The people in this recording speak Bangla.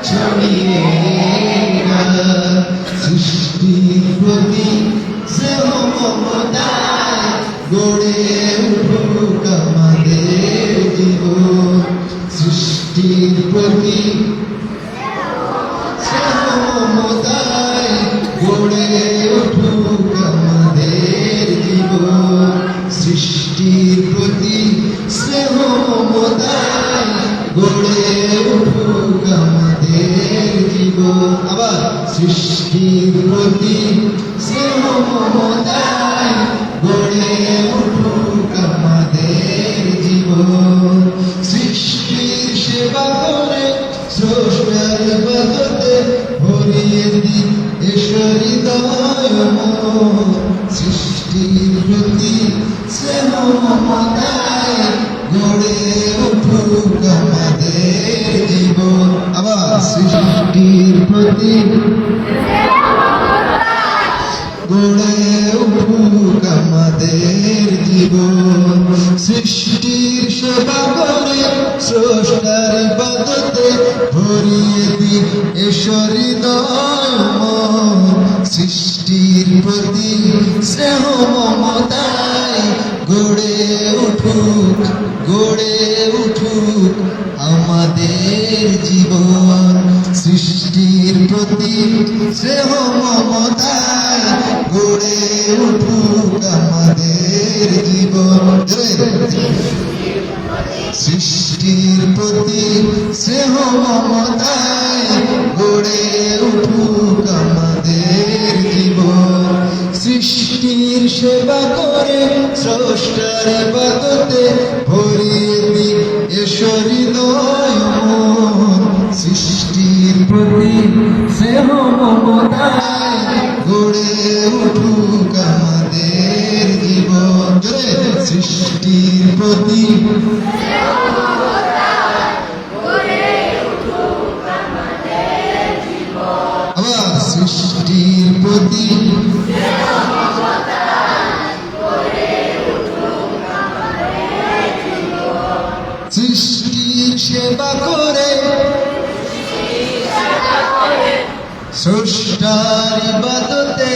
ছড়িয়ে সৃষ্টির প্রতি স্নেহ মমতায় গড়ে উঠুক আমাদের জীবন। সৃষ্টির প্রতি স্নেহ মমতায় গড়ে উঠুক আমাদের জীবন। সৃষ্টির প্রতি স্নেহ মমতায় গড়ে উঠুক আমাদের জীবন। আবার সৃষ্টির প্রতি স্নেহ মমতায় গড়ে উঠুক আমাদের জীবন। সৃষ্টির সেবা করে স্রষ্টার ইবাদতে ভরিয়ে দিন এসো হৃদয় মন। সৃষ্টির প্রতি স্নেহ মমতায় গড়ে উঠুক আমাদের জীবন। আবার সৃষ্টির প্রতি গড়ে উঠুক আমাদের জীবন। সৃষ্টির সেবা করে স্রষ্টার ইবাদতে ভরিয়ে দিন এসো হৃদয় মন। সৃষ্টির প্রতি স্নেহ মমতায় গড়ে উঠুক আমাদের জীবন। সৃষ্টির প্রতি স্নেহ মমতায় গড়ে উঠুক আমাদের জীবন। সৃষ্টির প্রতি স্নেহ মমতায় গড়ে উঠুক আমাদের জীবন। সৃষ্টির সেবা করে স্রষ্টার ইবাদতে ভরিয়ে দিন এসো হৃদয় মন। সৃষ্টির প্রতি স্নেহ মমতায় গড়ে উঠুক আমাদের জীবন। সৃষ্টির প্রতি আবার সৃষ্টির প্রতি সৃষ্টির সেবা করে স্রষ্টার ইবাদতে